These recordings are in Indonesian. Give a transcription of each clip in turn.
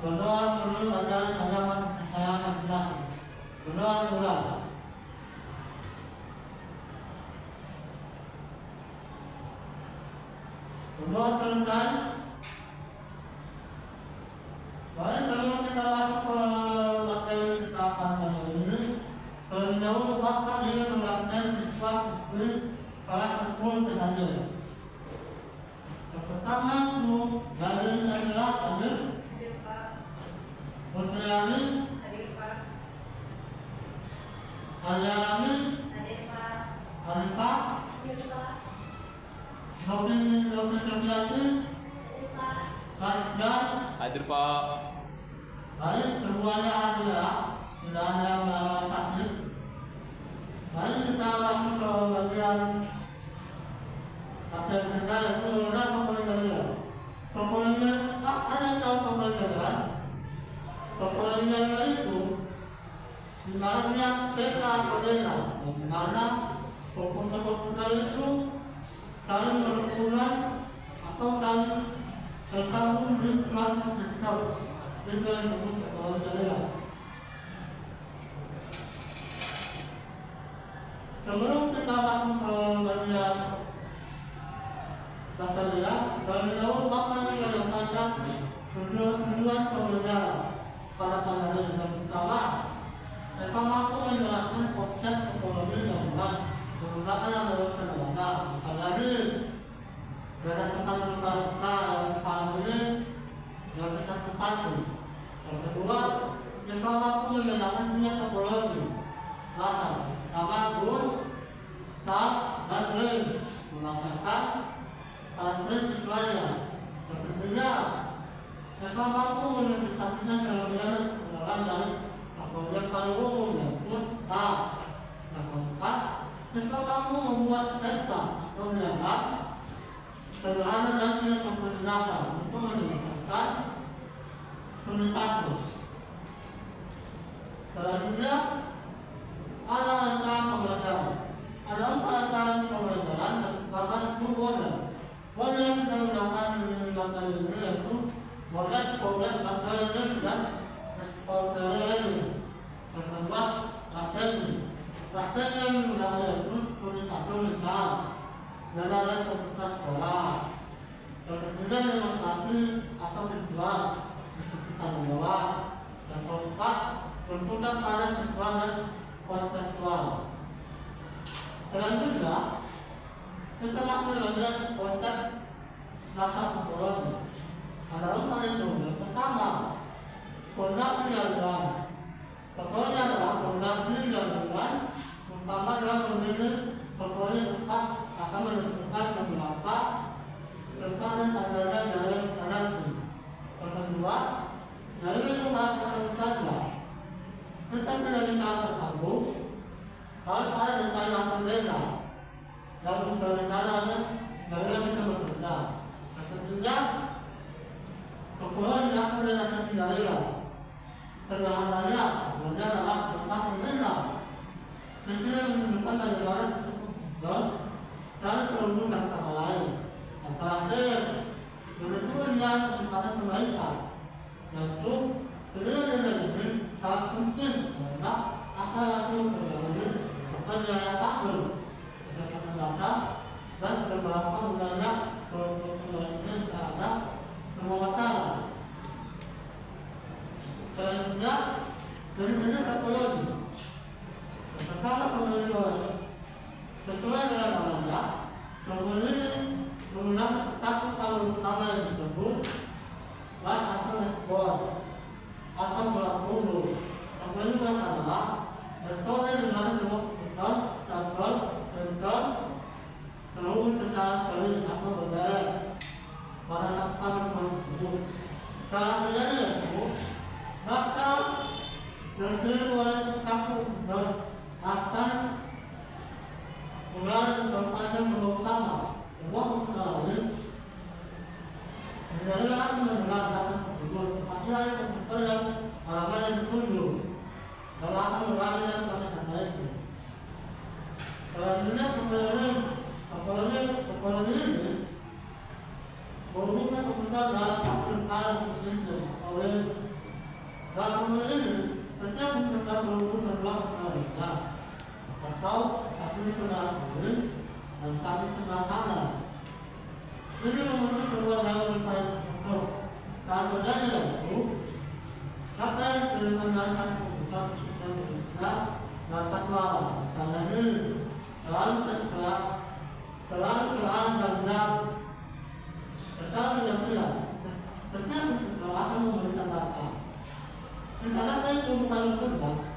berdoa menurut ajaran agama saya laki-laki. Berdoa murah. Berdoa terkait. Baik, kalau kita masuk ke materi kita akan kali ini, terlebih dahulu Bapak ingin melakukan sesuatu di kelas 10 saja. Yang pertama itu dari adalah hadir. Putri Amin. Hadir Pak. Arya Amin. Hadir Pak. Arifah. Hadir Pak. Dr. Terbiati. Hadir Pak. Rajan. Hadir Pak. Baik, keduanya hadir ya. Tidak ada yang melawan takdir. Baik, kita masuk ke bagian materi kita yaitu mengenai pembelajaran. Pembelajaran, apa yang tahu pembelajaran? Pembelajaran itu dimana kita berdena, dimana komputer itu saling berhubungan atau saling tergabung di dalam sistem. Itu yang disebut pembelajaran. Sebelum kita masuk ke bagian bateria, terlebih dahulu Bapak yang menyampaikan tujuan pembelajaran pada hari yang pertama. Saya mampu menjelaskan konsep ekonomi yang benar menggunakan yang harus terbaca. Misalnya dari tentang luka-luka yang kita ini yang kita tempati. Yang kedua, kita mampu membedakan niat topologi. Pertama, Gus, tak, dan lain mengatakan hasil siswanya. Yang ketiga, kita mampu menentukannya kelebihan pengenalan dari yang paling umum yaitu tak. Yang keempat, kita mampu membuat data atau diagram sederhana dan tidak mempergunakan untuk menyelesaikan komunikasi. Selanjutnya, ada rangkaian pembelajaran. Ada 4 rangkaian pembelajaran yang pertama itu model. Model yang kita gunakan di materi ini yaitu model materi dan materi lain. Yang kedua, strategi. Strategi yang digunakan yaitu komunikasi lisan dan ada komputer sekolah. Yang ketiga, demonstrasi atau visual tanggung jawab. Yang keempat, bentukan pada visual dan konseptual. Selanjutnya, kita masuk ke bagian konsep dasar topologi. Ada 4 itu. Yang pertama, fondasi jaringan. Topologi adalah fondasi jaringan, utama dalam memilih topologi tempat akan menentukan beberapa tempat dan standarnya jaringan instalasi. Yang kedua, jaringan itu harus terus saja. Kita tidak bisa tersambung, harus ada rencana pembeda yang berencananya jaringan bisa bekerja. Yang ketiga, topologi akan berdasarkan jaringan. Sederhananya, sebenarnya adalah tentang pembeda. Mesin yang menunjukkan bagaimana dan terhubung dengan sama lain. Yang terakhir, menentukan yang kecepatan kebaikan, yaitu seluruh energi sangat mungkin karena akan langsung terjadi bekerja yang takut kecepatan data dan beberapa gunanya kebaikan terhadap semua masalah. Selanjutnya, dari sini topologi. Yang pertama, topologi sesuai dengan namanya, topologi menggunakan satu alur utama yang disebut bus atau network atau bola bulu. Topologi bus adalah metode di mana semua komputer, server, printer terhubung secara sering atau berderet pada satu alur tersebut. Salah satunya yaitu data yang oleh satu dan akan mulai berpanjang bersama semua komputer lain menjadikan mendengar data tersebut. Tapi ada komputer yang halaman yang dituju dan akan mengulangi yang pada data itu. Selanjutnya, topologi ini berhubungan komputer dalam satu hal seperti oleh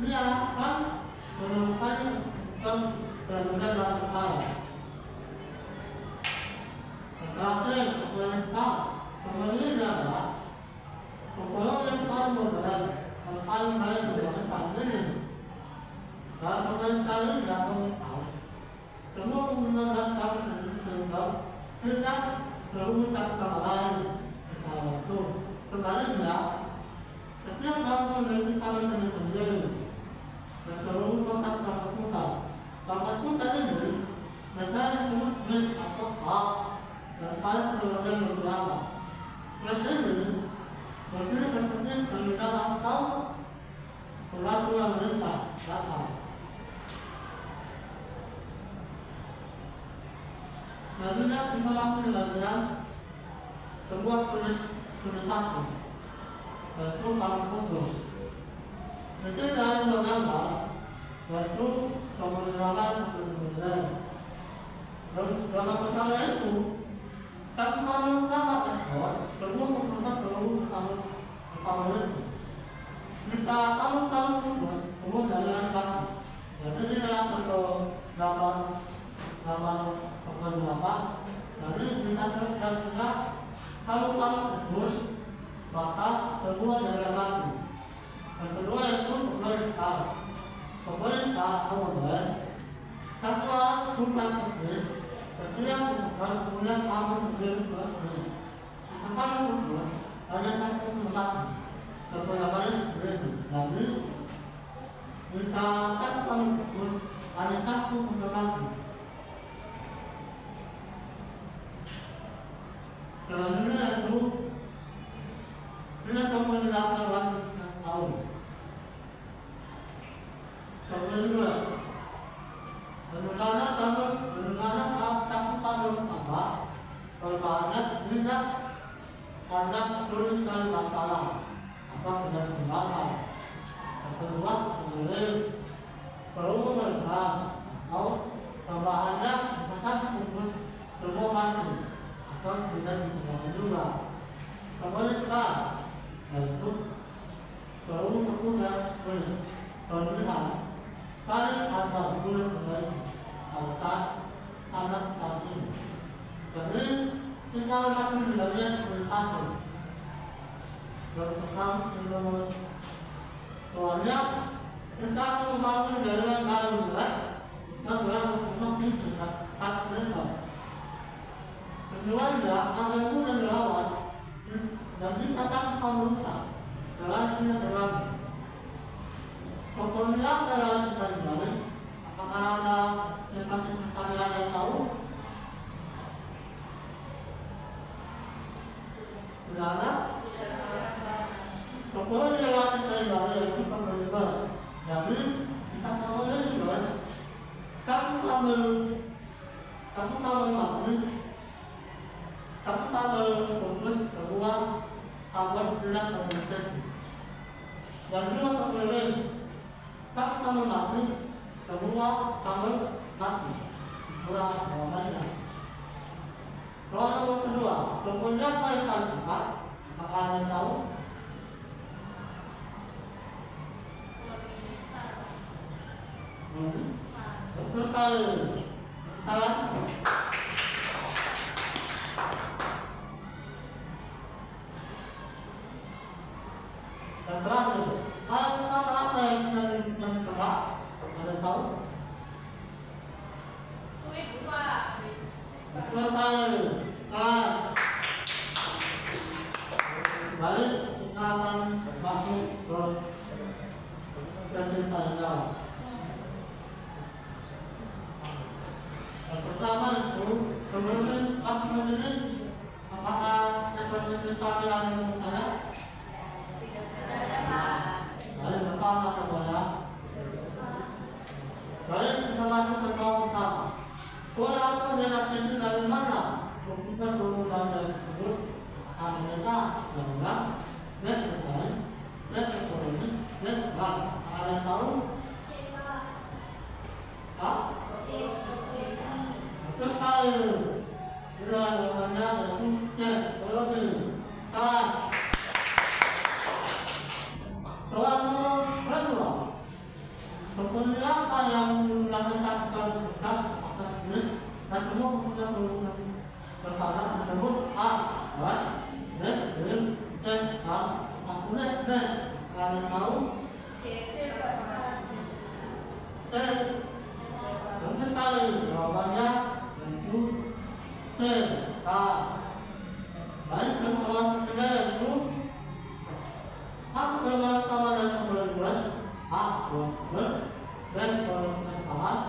Dia akan menemukan benar-benar dalam kepala. Terakhir, pemerintah adalah kepala yang paling modern, yang paling baik menggunakan ini. Dalam pemerintah ini dia tahu semua penggunaan tidak perlu minta sama lain. Itu sebaliknya, setiap orang memiliki kami sendiri dan seluruh kontak bakat kita ini mereka disebut bis atau hak dan paling berbagai beberapa. Plus ini berdiri seperti pembinaan atau perilaku yang lintas datang. Nantinya kita lakukan di bagian sebuah tulisan yaitu kami putus. Itu dalam menggambar yaitu kemenangan kebenaran. Dan dalam perkara itu kami utama ekspor sebuah keputusan seluruh kami itu. Jika kami putus umum dari kaki, yaitu di dalam bentuk gambar keberapa, jadi kita dan juga kalau putus maka kedua dari kaki. Yang kedua itu pemerintah kemudian setelah bukan putus, setiap kemudian kamu sendiri putus. Maka putus hanya satu tempat keberapaan ini. Jadi jika kamu putus hanya satu tempat. Selanjutnya itu tidak menyediakan tahun. Kedua, bagaimana kamu apa? Berbanyak tidak ada turun dari masalah atau dengan kembali. Kedua, perlu mereka atau berbanyak pesan putus semua mati. Atau tidak digunakan juga. Pemerintah yaitu perlu menggunakan pemilihan paling ada bulan terbaik atas anak saat ini. Jadi kita akan di bagian pemerintahan. Yang pertama soalnya kita membangun jalan baru kita berlaku di tempat mereka. Keduanya akan mudah dilawan dan dikatakan pemerintah dalam tidak dalam kemudian dalam terjadi apakah ada pertanyaan yang tahu? Tidak ada? Kemudian dalam terjadi itu pemerintah. Jadi kita kemudian juga kamu mati. Kamu putus kedua kamu tidak terlibat. Dan dua kemudian kamu mati kedua kamu mati. Kurang jawabannya. Kalau kedua kemudian paling cepat maka anda tahu. Betul sekali. Salah. Dan terakhir, apa yang terkena? Ada tahu? Switch Pak. Berkali. Baik, kita akan masuk ke penceritaannya. Yang pertama itu menulis apakah cerita yang saya? Baik, pertama kepada baik, kita masuk ke bawah utama. Soal apa dia itu dari mana? Kita berulang dari tersebut mereka adalah net desain, net ekonomi, net bank. Ada yang tahu? Terus kali dengan namanya yaitu net ekonomi. Salah. Soal nomor kedua, Udah, kalian tahu? Mungkin kali jawabannya itu K. Baik teman-teman kita itu apa kelemahan utama dan kelebihan A. Dan kelemahan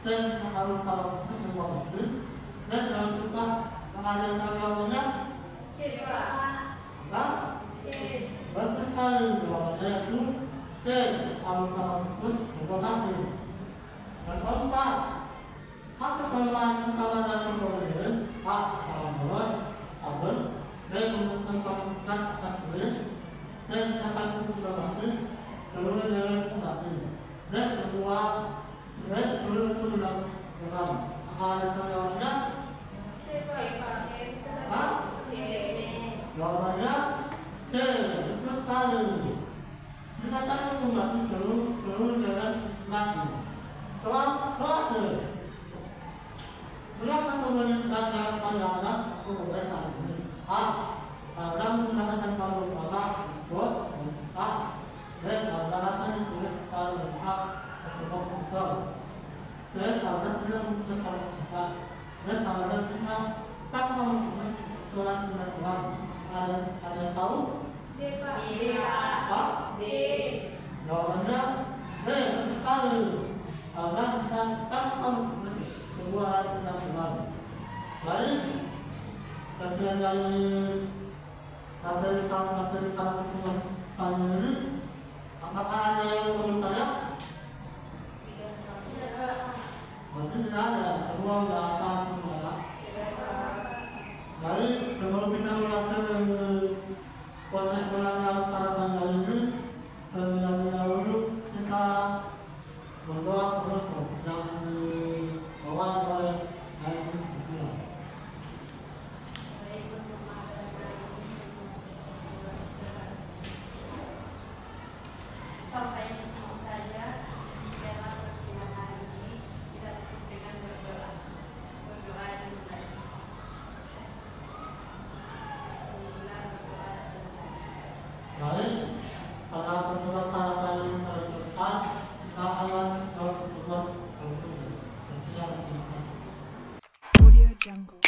dan kalau semua itu dan dalam suka pengadaan jawabannya Bahkan kali jawabannya itu kalau terus terima kasih. Dan keempat, apa kelemahan utama dalam kelebihan A. Kalau bolos, abel, dan membutuhkan akan tulis dan akan publikasi seluruh dalam publikasi dan kedua dan seluruh sudah dengan ada jawabannya jawabannya C. Terus kali dikatakan publikasi seluruh dalam publikasi terakhir berapa kemudian dalam pandangan kemudian tadi A. Dalam menggunakan kalau utama buat A. Dan menggunakan itu kalau A atau komputer dan kalau tidak menggunakan kalau kita dan kalau kita tak menggunakan tulang ada tahu? Pak? Jawabannya D. Sekali karena kita tak menggunakan kedua tulang. Baik. Kemudian dari para teman kali ini, apakah ada yang mau bertanya? Mungkin tidak ada, semua sudah apa semua. Baik, sebelum kita mulai proses penanganan para penanya ini, terlebih dahulu kita berdoa penutup yang dibawa oleh Aisyah. Sampai di sini saja di dalam pertemuan hari ini kita tutup dengan berdoa dimulai. Baik, pada pertemuan kali ini kita akan pertemuan Audio Jungle.